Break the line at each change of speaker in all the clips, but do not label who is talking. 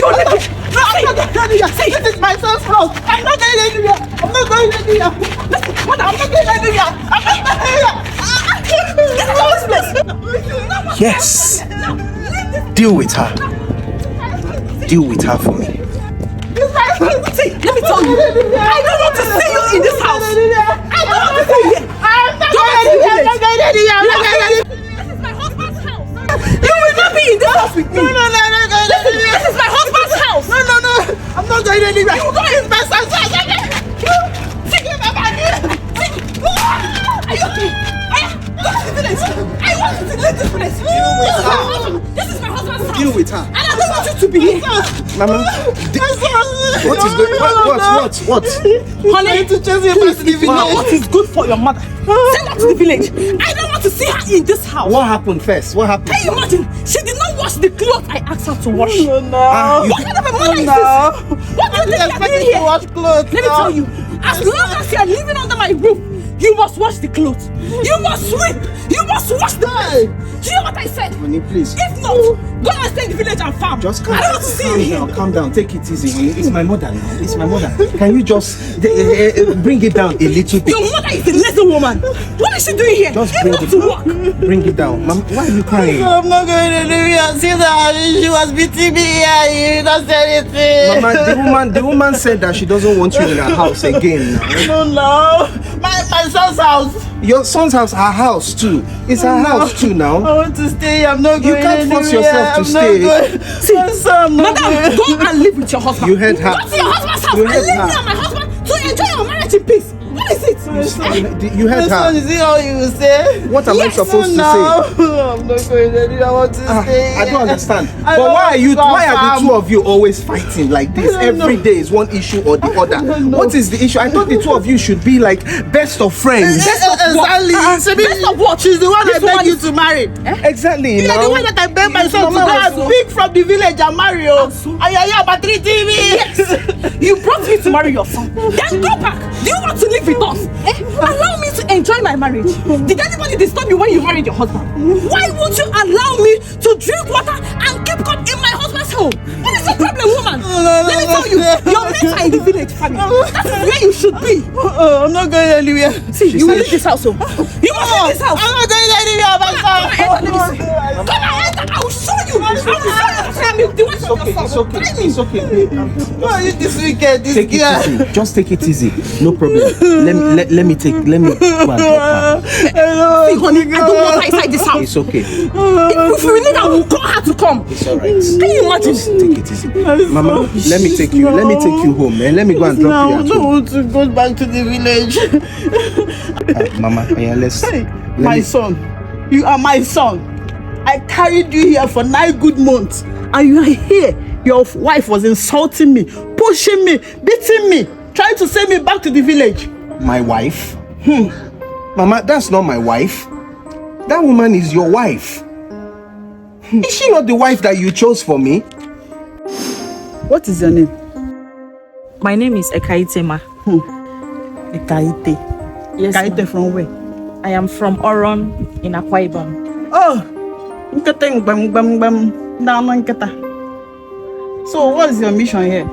No, I'm not going anywhere. This is my son's house. I'm not going anywhere. I'm not going anywhere. Mother, I'm not going anywhere. I'm not going anywhere.
Yes. Deal with her. Deal with her for me.
See, let me tell you. I don't want to see you in this house. I don't want to see you here. I'm not going anywhere. This is my husband's house. You will not be in this house with me. No. This is my husband's house. No. I'm not going anywhere. You go in my son's house. Take him back. Are you okay? Go to the village. I want you to leave this place.
Deal with her.
This is my husband's house.
Deal with her.
And I don't want you to be here.
Mama, what is good? What?
Honey, to chase you back to the village. What is good for your mother? Send her to the village. I don't want to see her in this house.
What happened first? What happened?
Can you imagine? She did not wash the clothes I asked her to wash.
You
What kind of a mother is this? What do you think you're doing here?
wash clothes.
Let me tell you, as long as you are living under my roof, you must wash the clothes. You must sweep. You must wash the place. Do you know what I said?
Honey, please.
If not, go and stay in the village and farm.
Just calm
I don't want to see you here.
Calm down. Take it easy, honey. It's my mother now. It's my mother. Can you just bring it down a little bit?
Your mother is a lazy woman. What is she doing here?
Just
Even
bring it
to
down.
work.
Bring it down. Mom, why are you crying?
I'm not going anywhere. See that she was beating me here. You don't say anything.
Mama, the woman said that she doesn't want you in her house again now.
No. My son's house.
Your son's house, her house too. It's her house too now.
I want to stay. I'm not
You
going
can't force
anywhere.
yourself to
I'm
stay.
not going.
See,
I'm not
madam,
going.
go and live with your husband.
You heard her.
Go to your husband's house
You
and
heard
leave
her.
me and my husband to enjoy your marriage in peace. What is it?
You heard her.
Is it all you say?
What am I supposed to say?
I'm not going anywhere. I want to stay.
I don't understand.
I
But
don't
why are
want
the two of you always fighting like this? Every day is one issue or the other. What is the issue? I thought the two of you should be like best of friends.
Exactly.
Best of what?
She's the one
This
I beg
one
you to marry.
Exactly.
You are the one that I beg my son to go and pick from the village and marry you. Ayaya Batri TV.
You brought me to marry your son. Then go back. Do you want to live with us? Allow me to enjoy my marriage. Did anybody disturb you when you married your husband? Why won't you allow me to drink water and keep cup in my husband's home? What is your problem, woman? Let me tell you, your mates are in the village, family. That is where you should be.
I'm not going anywhere.
See, you will leave this house. You must leave this house.
I'm not going anywhere, my son.
Come on, enter. I will show you. I will show you. The one from your son.
It's okay.
Why are you this wicked? This
Take it
girl.
easy. Just take it easy. No problem. Let me go and drop her.
See, honey, I don't want her inside this house.
It's okay.
If we need her, we'll call her to come.
It's alright.
Can you imagine?
Just take it easy. Mama, let me take you home, man. Let me go and drop you
I
at
don't
home.
want to go back to the village.
Mama, yeah, let's.
My son, you are my son. I carried you here for 9 good months, and you are here. Your wife was insulting me, pushing me, beating me, trying to send me back to the village.
My wife? Mama, that's not my wife. That woman is your wife. Is she not the wife that you chose for me?
What is your name?
My name is Ekaitema.
Ekaite.
Yes,
Ekaite
ma'am.
from where?
I am from Oron in Akwa Ibom.
Oh, so what is your mission here?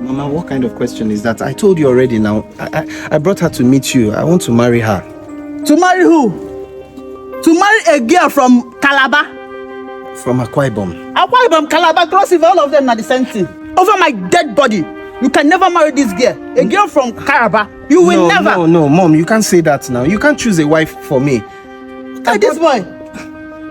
Mama, what kind of question is that? I told you already now. I brought her to meet you. I want to marry her.
To marry who? To marry a girl from Calabar?
From Akwa Ibom.
Akwa Ibom, Calabar, Cross River, all of them are the same thing. Over my dead body. You can never marry this girl. A girl from Calabar. You will never.
No, Mom, you can't say that now. You can't choose a wife for me.
Hey, this boy.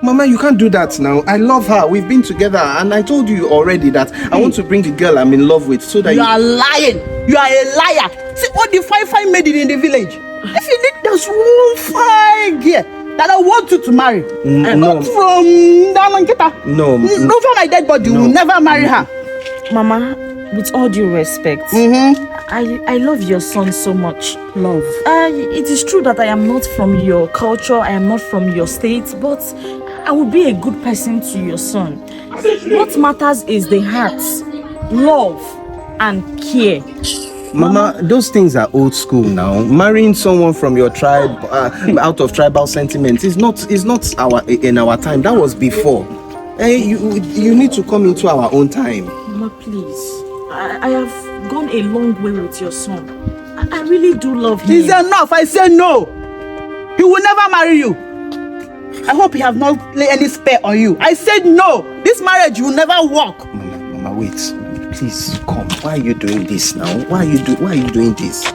Mama, you can't do that now. I love her. We've been together, and I told you already that I want to bring the girl I'm in love with so that
You are lying. You are a liar. See what the fine maiden in the village. If you need, there's one fine girl that I want you to marry.
No.
Not from Dalankita.
No.
Over my dead body, you will never marry her.
Mama, with all due respect, I love your son so much.
Love.
It is true that I am not from your culture, I am not from your state, but I will be a good person to your son. What matters is the heart, love, and care.
Mama, those things are old school now. Marrying someone from your tribe, out of tribal sentiments, is not in our time. That was before. You need to come into our own time.
Mama, please. I have gone a long way with your son. I really do love him.
It's enough. I say no. He will never marry you. I hope he have not laid any spell on you. I said no. This marriage will never work.
Mama, wait. Please come. Why are you doing this now? Why are you doing this?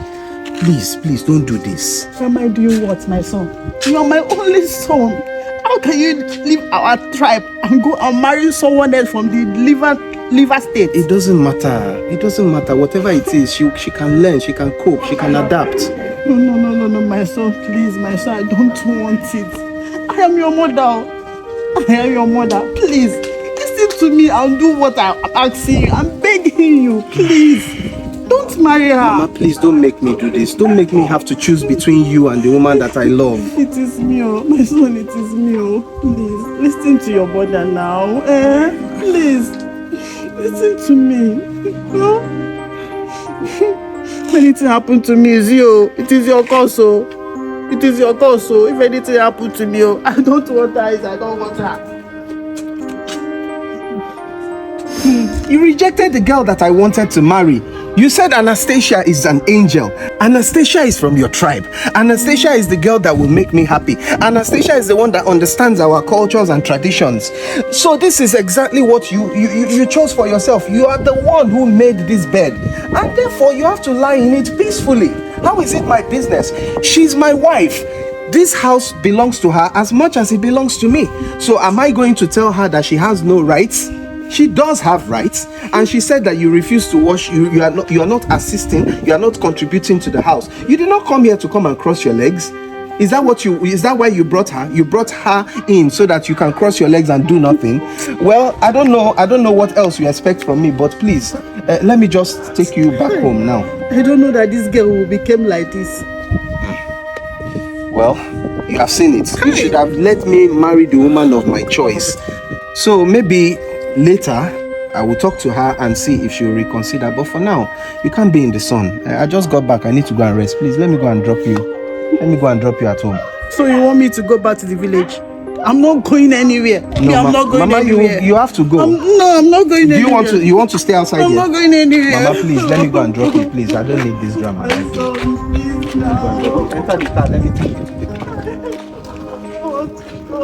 Please don't do this.
Am I doing what, my son? You are my only son. How can you leave our tribe and go and marry someone else from the liver state?
It doesn't matter. It doesn't matter. Whatever it is, she can learn, she can cope, she can adapt.
No, my son, please, my son, I don't want it. I am your mother. Please, listen to me and do what I'm asking you. I'm begging you, please. Don't marry her.
Mama, please don't make me do this. Don't make me have to choose between you and the woman that I love.
It is me, my son, it is me. Please, listen to your mother now. Please, listen to me. No? If anything happened to me, it is your cause. It is your cause. If anything happened to me, I don't want her. I don't want her.
You rejected the girl that I wanted to marry. You said Anastasia is an angel. Anastasia is from your tribe. Anastasia is the girl that will make me happy. Anastasia is the one that understands our cultures and traditions. So this is exactly what you chose for yourself. You are the one who made this bed. And therefore you have to lie in it peacefully. How is it my business? She's my wife. This house belongs to her as much as it belongs to me. So am I going to tell her that she has no rights? She does have rights, and she said that you refuse to wash. You are not assisting. You are not contributing to the house. You did not come here to come and cross your legs. Is that why you brought her? You brought her in so that you can cross your legs and do nothing. Well, I don't know what else you expect from me, but please, let me just take you back home now.
I don't know that this girl will become like this.
Well, you have seen it. You should have let me marry the woman of my choice. So maybe later, I will talk to her and see if she will reconsider. But for now, you can't be in the sun. I just got back. I need to go and rest. Please, let me go and drop you. Let me go and drop you at home.
So you want me to go back to the village? I'm not going anywhere.
No,
I'm not going
Mama,
anywhere.
you have to go.
I'm not going anywhere.
You want to stay outside
I'm
here?
not going anywhere.
Mama, please, let me go and drop you, please. I don't need this drama.
Please, now.
Enter the car. Let me take you to the car.
I want to go.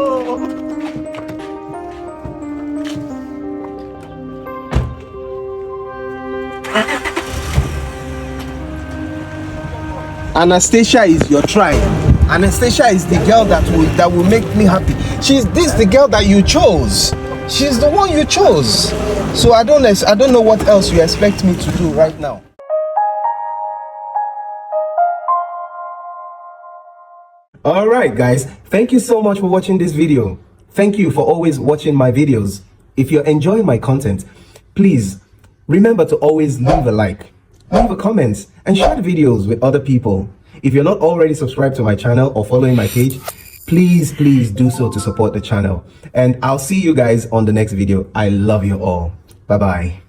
Anastasia is your tribe. Anastasia is the girl that will make me happy. She's the girl that you chose. She's the one you chose. So I don't know what else you expect me to do right now. Alright guys, thank you so much for watching this video. Thank you for always watching my videos. If you're enjoying my content, please remember to always leave a like, leave a comment, and share the videos with other people. If you're not already subscribed to my channel or following my page, please do so to support the channel. And I'll see you guys on the next video. I love you all. Bye bye.